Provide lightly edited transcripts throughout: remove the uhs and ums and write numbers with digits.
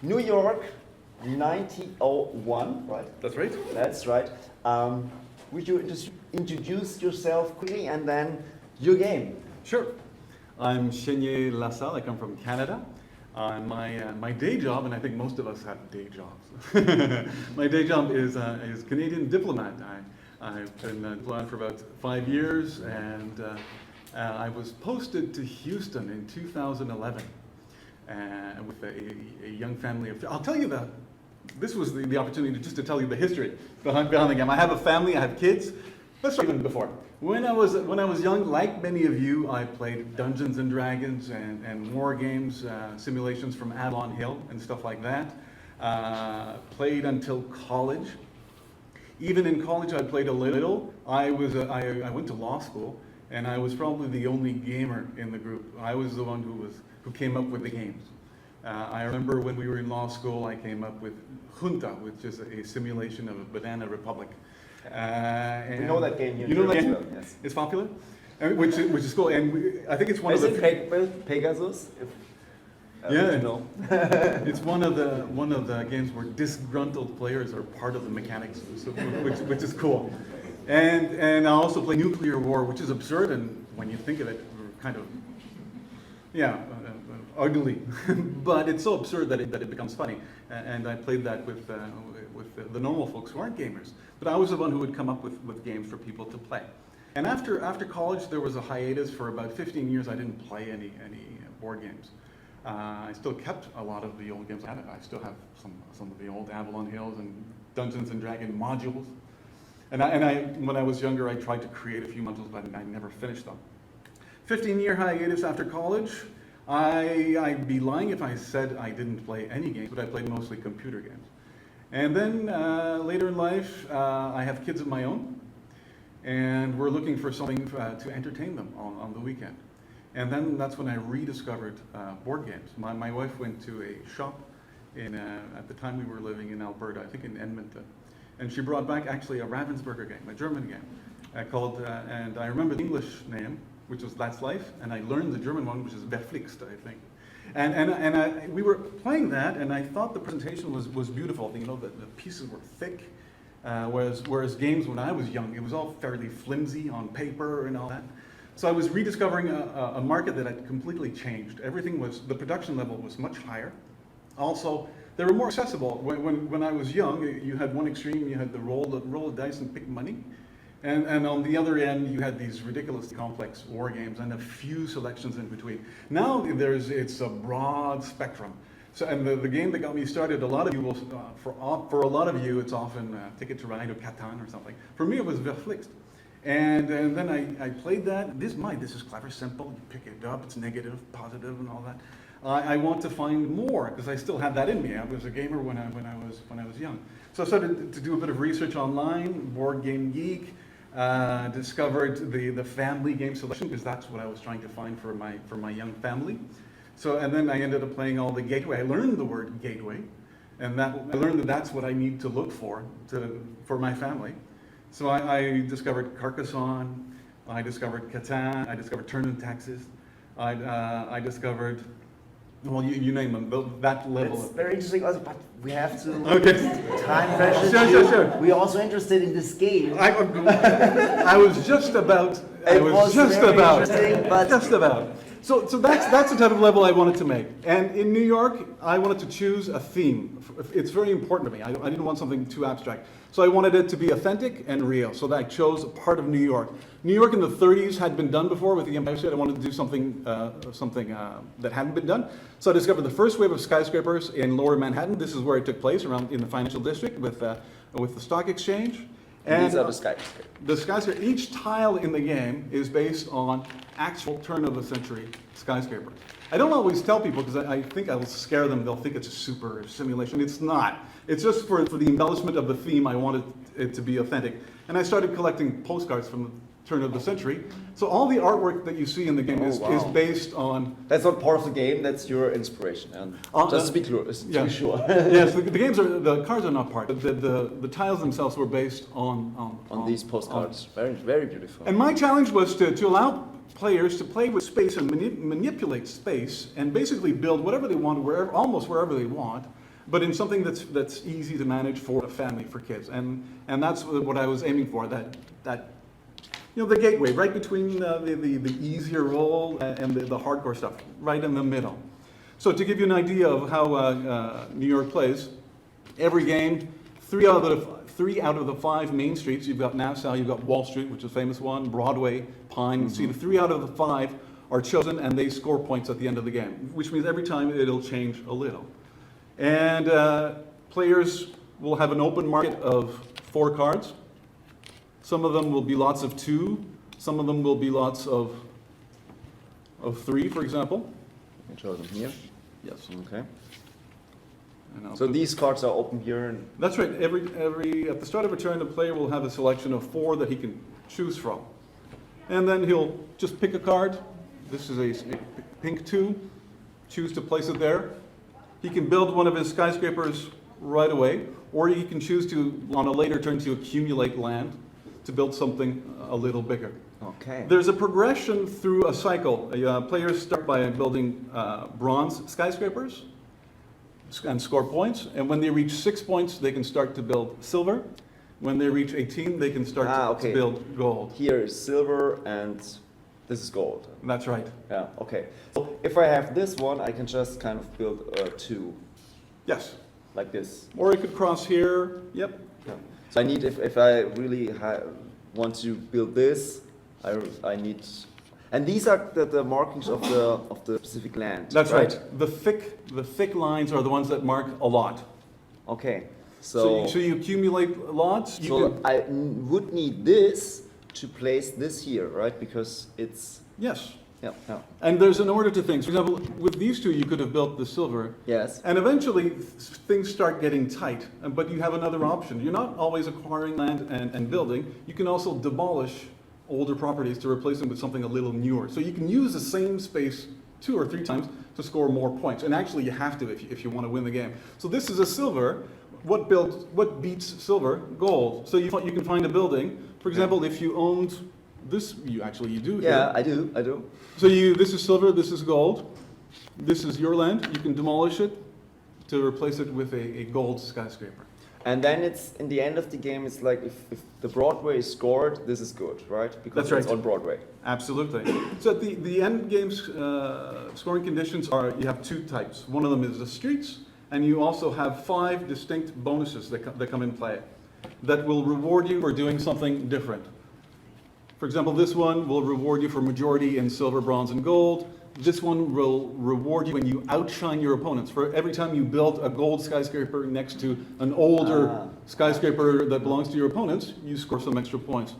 New York, 1901, right? That's right. That's right. Would you introduce yourself quickly and then your game? Sure. I'm Chénier La Salle. I come from Canada. My day job, and I think most of us have day jobs. My day job is Canadian diplomat. I've been a diplomat for about 5 years, and I was posted to Houston in 2011 with a young family of. I'll tell you that. This was the opportunity just to tell you the history behind the game. I have a family. I have kids. Let's start even before. When I was young, like many of you, I played Dungeons and Dragons and war games, simulations from Avalon Hill and stuff like that. Played until college. Even in college, I played a little. I went to law school, and I was probably the only gamer in the group. I was the one who came up with the games. I remember when we were in law school, I came up with Junta, which is a simulation of a banana republic. We know that game here. You know that game? Well, yes. It's popular, which is cool. And I think it's one is of the. It Pegasus? Yeah, no. It's one of the games where disgruntled players are part of the mechanics, which is cool. And I also play Nuclear War, which is absurd, and when you think of it, kind of, ugly. But it's so absurd that it becomes funny. And I played that with the normal folks who aren't gamers. But I was the one who would come up with games for people to play. And after college, there was a hiatus for about 15 years. I didn't play any board games. I still kept a lot of the old games. I still have some of the old Avalon Hills and Dungeons and Dragons modules. And when I was younger, I tried to create a few modules, but I never finished them. 15-year hiatus after college. I'd be lying if I said I didn't play any games, but I played mostly computer games. And then later in life, I have kids of my own, and we're looking for something to entertain them on the weekend. And then that's when I rediscovered board games. My wife went to a shop at the time we were living in Alberta, I think in Edmonton, and she brought back actually a Ravensburger game, a German game, called, and I remember the English name, which was That's Life, and I learned the German one, which is Verflixt, I think. And we were playing that, and I thought the presentation was beautiful. You know, the pieces were thick, whereas games when I was young, it was all fairly flimsy on paper and all that. So I was rediscovering a market that had completely changed. The production level was much higher. Also, they were more accessible. When I was young, you had one extreme, you had the roll of dice and pick money. And on the other end, you had these ridiculously complex war games and a few selections in between. Now it's a broad spectrum. So, and the game that got me started, a lot of you will, for a lot of you, it's often Ticket to Ride or Catan or something. For me, it was Verflixt. And then I played that. This is clever, simple. You pick it up. It's negative, positive, and all that. I want to find more because I still had that in me. I was a gamer when I was young. So I started to do a bit of research online. Board Game Geek. Discovered the family game selection because that's what I was trying to find for my young family. So and then I ended up playing all the gateway. I learned the word gateway, and I learned that that's what I need to look for my family. So I discovered Carcassonne, I discovered Catan, I discovered Turn and Taxes, I discovered, well, you name them, that level. It's very interesting also, but we have to time pressure. Sure. We're also interested in this game. I was just about. So that's the type of level I wanted to make. And in New York, I wanted to choose a theme. It's very important to me. I didn't want something too abstract. So I wanted it to be authentic and real. So that I chose a part of New York. New York in the 30s had been done before with the Empire State. I wanted to do something that hadn't been done. So I discovered the first wave of skyscrapers in Lower Manhattan. This is where it took place, around in the financial district with the stock exchange. And these are the skyscrapers. The skyscraper. Each tile in the game is based on actual turn-of-the-century skyscrapers. I don't always tell people because I think I will scare them. They'll think it's a super simulation. It's not. It's just for the embellishment of the theme. I wanted it to be authentic. And I started collecting postcards from the turn of the century. So all the artwork that you see in the game is based on... That's not part of the game, that's your inspiration. And just to be clear, to be sure. Yes, the cards are not part. The tiles themselves were based on these postcards. Very, very beautiful. And my challenge was to allow players to play with space and manipulate space and basically build whatever they want, almost wherever they want. but in something that's easy to manage for a family, for kids. And that's what I was aiming for, that the gateway, right between the easier role and the hardcore stuff, right in the middle. So to give you an idea of how New York plays, every game, three out of the 5 main streets, you've got Nassau, you've got Wall Street, which is a famous one, Broadway, Pine. See, the 3 out of the 5 are chosen and they score points at the end of the game, which means every time it'll change a little. And players will have an open market of 4 cards. Some of them will be lots of 2, some of them will be lots of 3, for example. You can show them here. Yes. Okay. And So these cards are open here. And that's right. Every at the start of a turn, the player will have a selection of 4 that he can choose from, and then he'll just pick a card. This is a pink 2. Choose to place it there. He can build one of his skyscrapers right away, or he can choose to, on a later turn, to accumulate land to build something a little bigger. okay. There's a progression through a cycle. Players start by building bronze skyscrapers and score points. And when they reach 6 points, they can start to build silver. When they reach 18, they can start to build gold. Here is silver and this is gold. That's right. Yeah, okay. So if I have this one, I can just kind of build 2 Yes. like this. Or it could cross here. Yep. Yeah. So I need, if I really want to build this, I need, and these are the markings of the specific land. That's right. The thick lines are the ones that mark a lot. Okay. So you accumulate lots. I would need this to place this here, right? Because it's Yes. yeah. And there's an order to things. For example, with these 2, you could have built the silver. Yes. And eventually, things start getting tight, but you have another option. You're not always acquiring land and building. You can also demolish older properties to replace them with something a little newer. So you can use the same space 2 or 3 times to score more points. And actually, you have to if you want to win the game. So this is a silver. What beats silver? Gold. So you can find a building. For example, if you owned this, you do. Yeah, here. I do. So this is silver, this is gold. This is your land. You can demolish it to replace it with a gold skyscraper. And then it's in the end of the game. It's like if the Broadway is scored, this is good, right? Because That's right. It's on Broadway. Absolutely. So the end game's scoring conditions are, you have 2 types. One of them is the streets, and you also have 5 distinct bonuses that come in play that will reward you for doing something different. For example, this one will reward you for majority in silver, bronze, and gold. This one will reward you when you outshine your opponents. For every time you build a gold skyscraper next to an older skyscraper that belongs to your opponents, you score some extra points.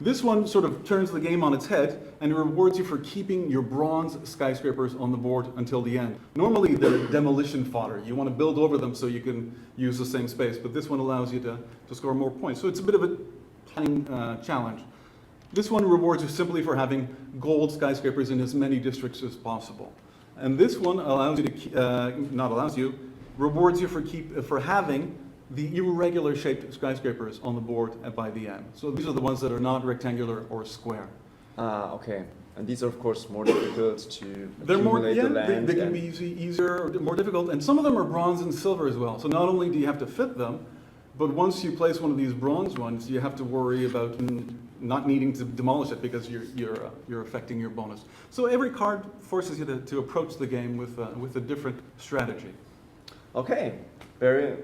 This one sort of turns the game on its head and rewards you for keeping your bronze skyscrapers on the board until the end. Normally they're demolition fodder. You want to build over them so you can use the same space, but this one allows you to score more points. So it's a bit of a planning challenge. This one rewards you simply for having gold skyscrapers in as many districts as possible. And this one allows you to, rewards you for having the irregular shaped skyscrapers on the board by the end. So these are the ones that are not rectangular or square. Okay. And these are of course more difficult to They're more, accumulate the land. they can be easier or more difficult. And some of them are bronze and silver as well. So not only do you have to fit them, but once you place one of these bronze ones, you have to worry about not needing to demolish it because you're affecting your bonus. So every card forces you to approach the game with a different strategy. Okay, very.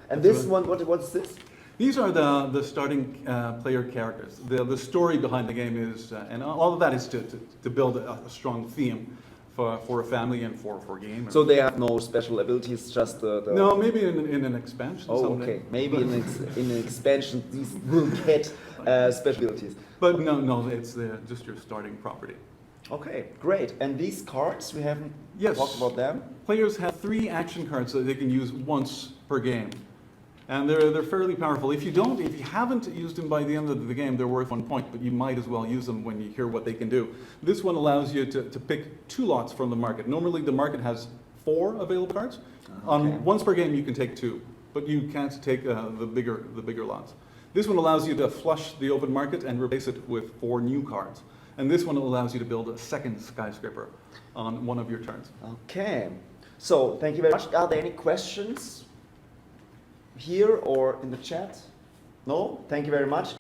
And this one, what's this? These are the starting player characters. The story behind the game is, and all of that is to build a strong theme for a family and for gamers. So they have no special abilities, just the... No, maybe in an expansion someday. Okay. Maybe in an expansion these will get special abilities. But no, it's just your starting property. Okay, great. And these cards, we haven't Yes. talked about them? Players have 3 action cards that they can use once per game. And they're fairly powerful. If you haven't used them by the end of the game, they're worth 1 point, but you might as well use them when you hear what they can do. This one allows you to pick 2 lots from the market. Normally the market has 4 available cards. Once per game you can take 2, but you can't take the bigger lots. This one allows you to flush the open market and replace it with 4 new cards. And this one allows you to build a second skyscraper on one of your turns. Okay. So, thank you very much. Are there any questions here or in the chat? No? Thank you very much.